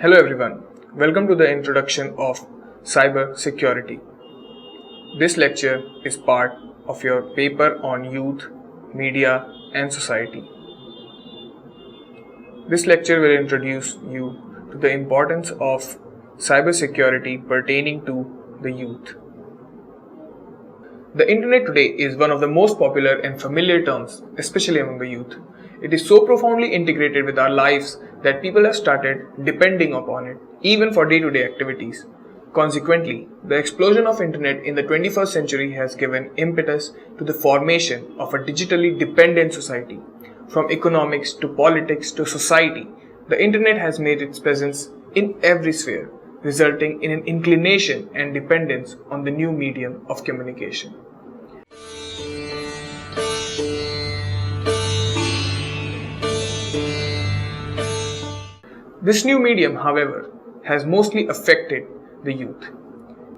Hello everyone, welcome to the introduction of Cybersecurity. This lecture is part of your paper on youth, media and society. This lecture will introduce you to the importance of cybersecurity pertaining to the youth. The internet today is one of the most popular and familiar terms, especially among the youth. It is so profoundly integrated with our lives that people have started depending upon it, even for day-to-day activities. Consequently, the explosion of internet in the 21st century has given impetus to the formation of a digitally dependent society. From economics to politics to society, the internet has made its presence in every sphere, resulting in an inclination and dependence on the new medium of communication. This new medium, however, has mostly affected the youth,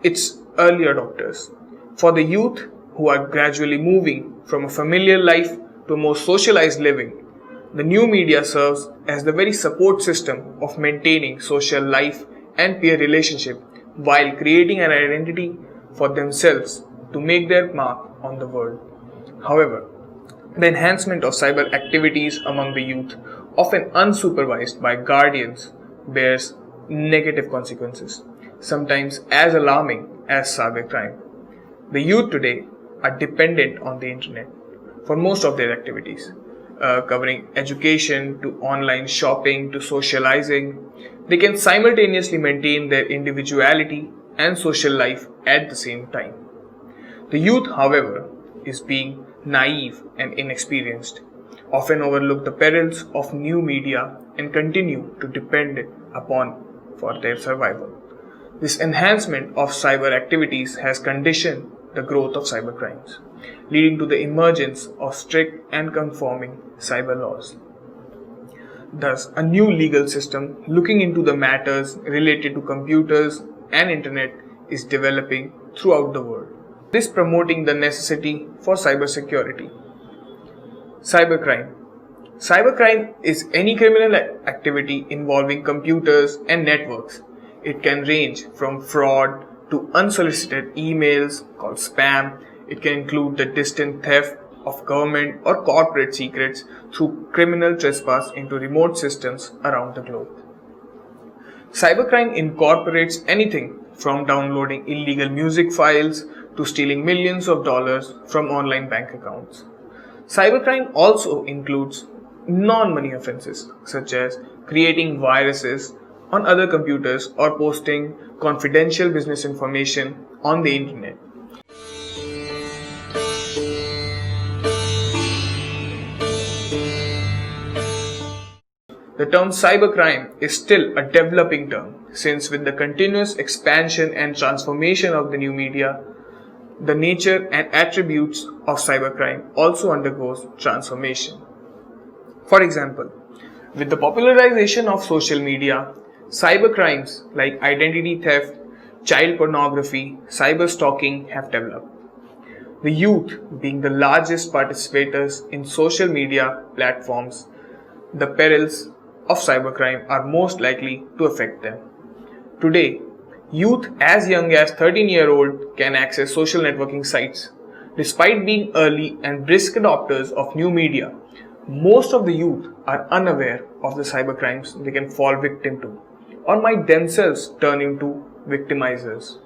its early adopters. For the youth who are gradually moving from a familiar life to a more socialized living, the new media serves as the very support system of maintaining social life and peer relationship while creating an identity for themselves to make their mark on the world. However, the enhancement of cyber activities among the youth, often unsupervised by guardians, bears negative consequences, sometimes as alarming as cybercrime. The youth today are dependent on the internet for most of their activities, covering education to online shopping to socializing. They can simultaneously maintain their individuality and social life at the same time. The youth, however, is being naive and inexperienced, often overlook the perils of new media and continue to depend upon for their survival. This enhancement of cyber activities has conditioned the growth of cybercrimes, leading to the emergence of strict and conforming cyber laws. Thus, a new legal system looking into the matters related to computers and internet is developing throughout the world. This promoting the necessity for cybersecurity. Cybercrime. Cybercrime is any criminal activity involving computers and networks. It can range from fraud to unsolicited emails called spam. It can include the distant theft of government or corporate secrets through criminal trespass into remote systems around the globe. Cybercrime incorporates anything from downloading illegal music files to stealing millions of dollars from online bank accounts. Cybercrime also includes non-money offenses such as creating viruses on other computers or posting confidential business information on the internet. The term cybercrime is still a developing term, since with the continuous expansion and transformation of the new media, the nature and attributes of cybercrime also undergoes transformation. For example, with the popularization of social media, cybercrimes like identity theft, child pornography, cyber stalking have developed. The youth, being the largest participators in social media platforms, the perils of cybercrime are most likely to affect them. Today, youth as young as 13-year-old can access social networking sites. Despite being early and brisk adopters of new media, most of the youth are unaware of the cybercrimes they can fall victim to or might themselves turn into victimizers.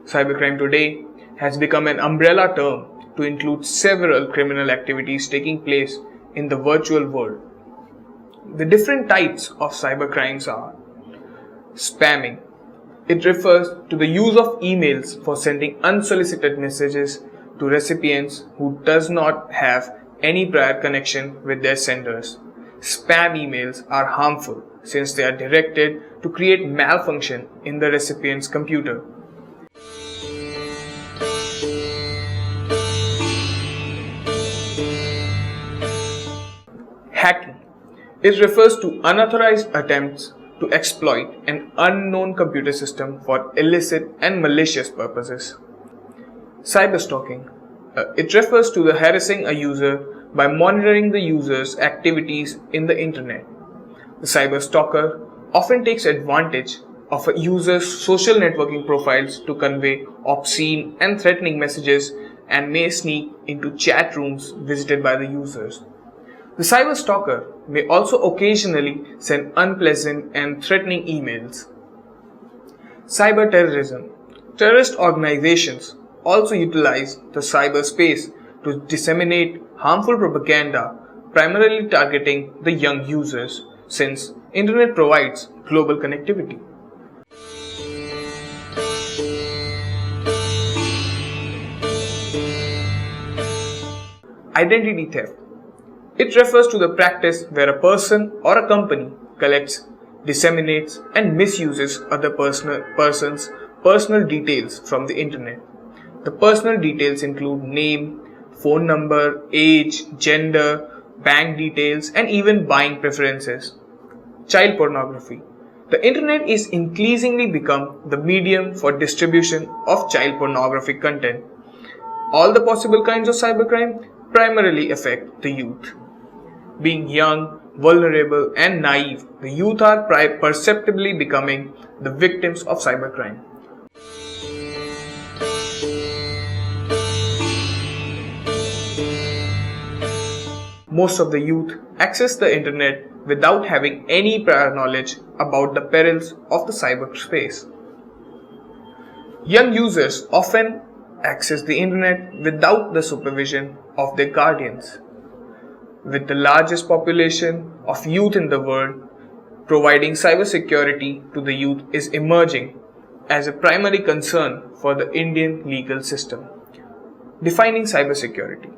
Cybercrime today has become an umbrella term to include several criminal activities taking place in the virtual world. The different types of cybercrimes are spamming. It refers to the use of emails for sending unsolicited messages to recipients who does not have any prior connection with their senders. Spam emails are harmful since they are directed to create malfunction in the recipient's computer. Hacking. It refers to unauthorized attempts to exploit an unknown computer system for illicit and malicious purposes. Cyberstalking. It refers to the harassing a user by monitoring the user's activities in the internet. The cyberstalker often takes advantage of a user's social networking profiles to convey obscene and threatening messages and may sneak into chat rooms visited by the users. The cyber stalker may also occasionally send unpleasant and threatening emails. Cyber terrorism. Terrorist organizations also utilize the cyberspace to disseminate harmful propaganda, primarily targeting the young users, since internet provides global connectivity. Identity theft. It refers to the practice where a person or a company collects, disseminates, and misuses other person's personal details from the internet. The personal details include name, phone number, age, gender, bank details, and even buying preferences. Child pornography. The internet is increasingly become the medium for distribution of child pornographic content. All the possible kinds of cybercrime primarily affect the youth. Being young, vulnerable, and naive, the youth are perceptibly becoming the victims of cybercrime. Most of the youth access the internet without having any prior knowledge about the perils of the cyberspace. Young users often access the internet without the supervision of their guardians. With the largest population of youth in the world, providing cybersecurity to the youth is emerging as a primary concern for the Indian legal system. Defining cybersecurity.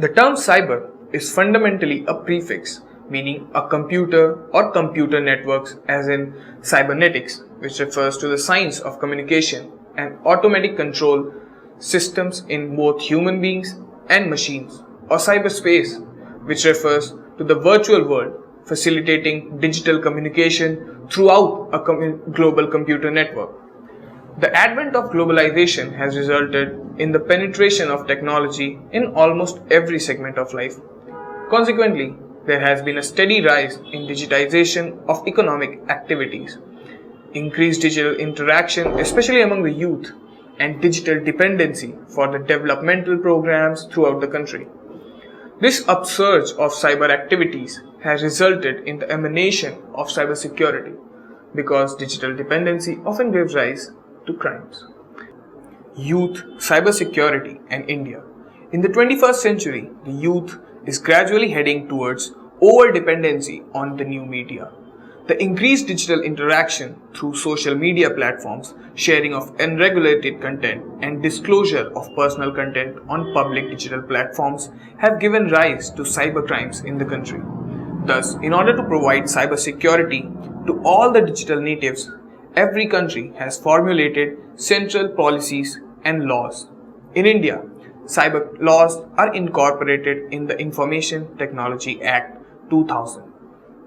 The term cyber is fundamentally a prefix meaning a computer or computer networks, as in cybernetics, which refers to the science of communication and automatic control systems in both human beings and machines, or cyberspace, which refers to the virtual world facilitating digital communication throughout a global computer network. The advent of globalization has resulted in the penetration of technology in almost every segment of life. Consequently, there has been a steady rise in digitization of economic activities, increased digital interaction, especially among the youth, and digital dependency for the developmental programs throughout the country. This upsurge of cyber activities has resulted in the emanation of cybersecurity because digital dependency often gives rise to crimes. Youth, cybersecurity, and India. In the 21st century, the youth is gradually heading towards over-dependency on the new media. The increased digital interaction through social media platforms, sharing of unregulated content, and disclosure of personal content on public digital platforms have given rise to cybercrimes in the country. Thus, in order to provide cybersecurity to all the digital natives, every country has formulated central policies and laws. In India, cyber laws are incorporated in the Information Technology Act 2000.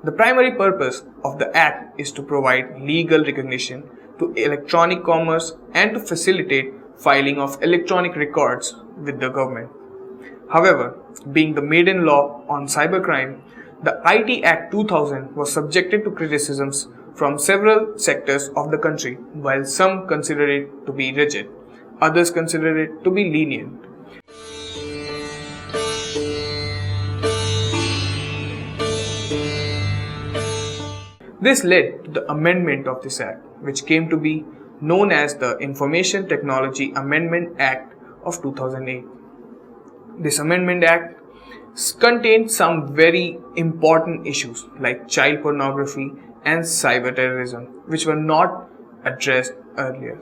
The primary purpose of the Act is to provide legal recognition to electronic commerce and to facilitate filing of electronic records with the government. However, being the maiden law on cybercrime, the IT Act 2000 was subjected to criticisms from several sectors of the country, while some consider it to be rigid, others consider it to be lenient. This led to the amendment of this Act, which came to be known as the Information Technology Amendment Act of 2008. This Amendment Act contained some very important issues like child pornography and cyber terrorism, which were not addressed earlier.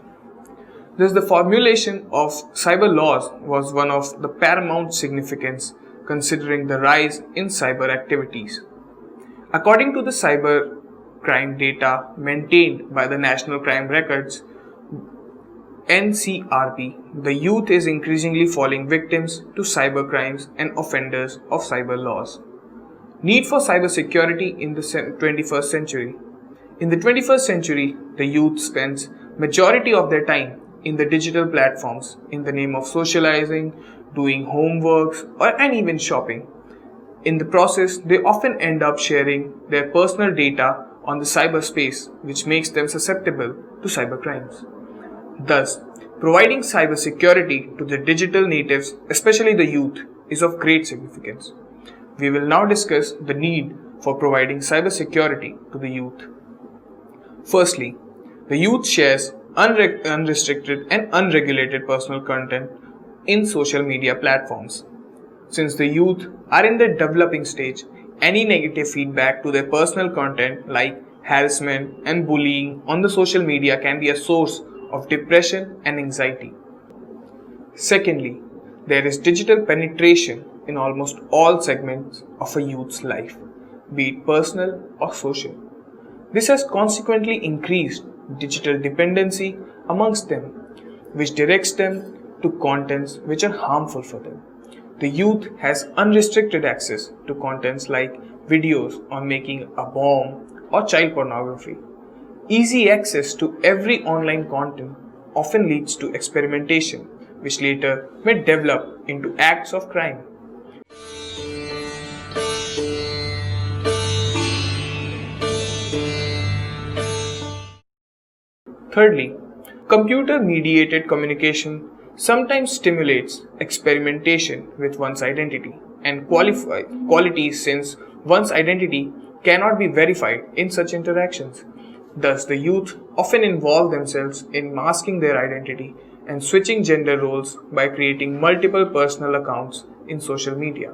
Thus, the formulation of cyber laws was one of the paramount significance considering the rise in cyber activities. According to the cyber crime data maintained by the National Crime Records (NCRB), the youth is increasingly falling victims to cyber crimes and offenders of cyber laws. Need for cybersecurity in the 21st century. In the 21st century, the youth spends majority of their time in the digital platforms in the name of socializing, doing homeworks, and even shopping. In the process, they often end up sharing their personal data on the cyberspace, which makes them susceptible to cybercrimes. Thus, providing cybersecurity to the digital natives, especially the youth, is of great significance. We will now discuss the need for providing cybersecurity to the youth. Firstly, the youth shares unrestricted and unregulated personal content in social media platforms. Since the youth are in the developing stage, any negative feedback to their personal content like harassment and bullying on the social media can be a source of depression and anxiety. Secondly, there is digital penetration in almost all segments of a youth's life, be it personal or social. This has consequently increased digital dependency amongst them, which directs them to contents which are harmful for them. The youth has unrestricted access to contents like videos on making a bomb or child pornography. Easy access to every online content often leads to experimentation, which later may develop into acts of crime. Thirdly, computer-mediated communication sometimes stimulates experimentation with one's identity and qualities, since one's identity cannot be verified in such interactions. Thus, the youth often involve themselves in masking their identity and switching gender roles by creating multiple personal accounts in social media.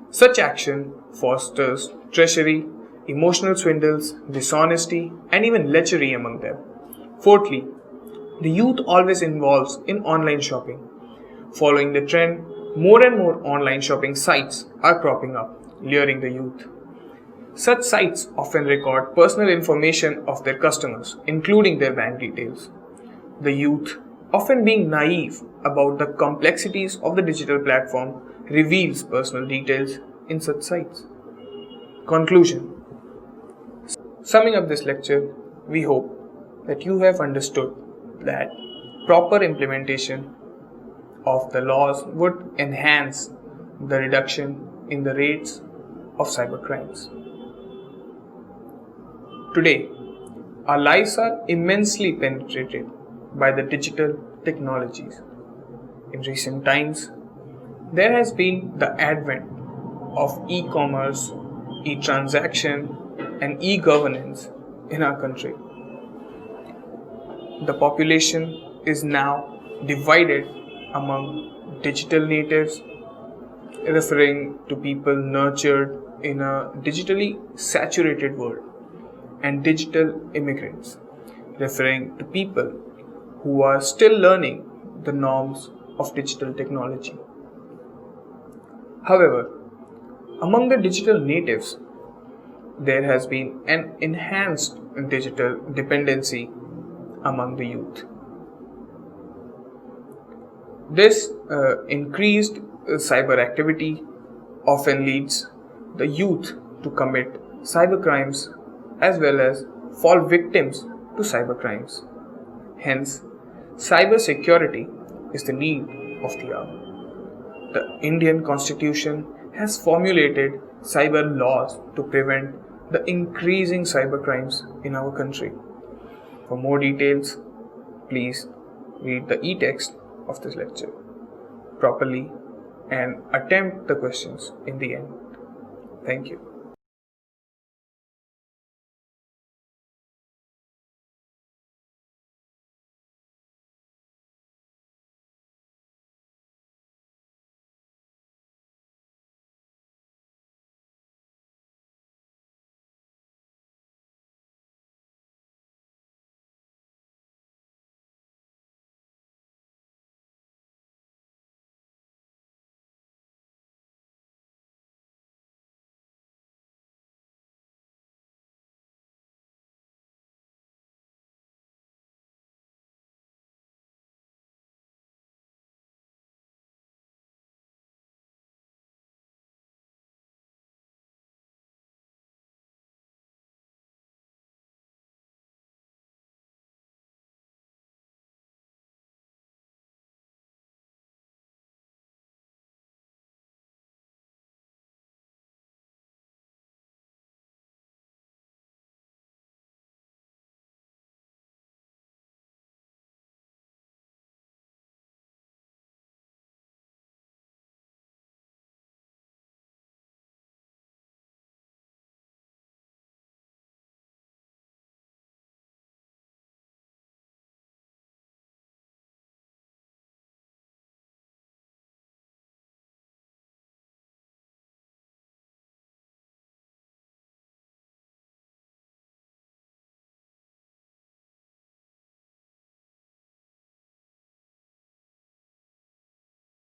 Such action fosters treachery, emotional swindles, dishonesty, and even lechery among them. Fourthly, the youth always involves in online shopping. Following the trend, more and more online shopping sites are cropping up, luring the youth. Such sites often record personal information of their customers, including their bank details. The youth, often being naive about the complexities of the digital platform, reveals personal details in such sites. Conclusion. Summing up this lecture, we hope that you have understood that proper implementation of the laws would enhance the reduction in the rates of cybercrimes. Today, our lives are immensely penetrated by the digital technologies. In recent times, there has been the advent of e-commerce, e-transaction, and e-governance in our country. The population is now divided among digital natives, referring to people nurtured in a digitally saturated world, and digital immigrants, referring to people who are still learning the norms of digital technology. However, among the digital natives, there has been an enhanced digital dependency among the youth. This increased cyber activity often leads the youth to commit cybercrimes as well as fall victims to cybercrimes. Hence, cybersecurity is the need of the hour. The Indian Constitution has formulated cyber laws to prevent the increasing cybercrimes in our country. For more details, please read the e-text of this lecture properly and attempt the questions in the end. Thank you.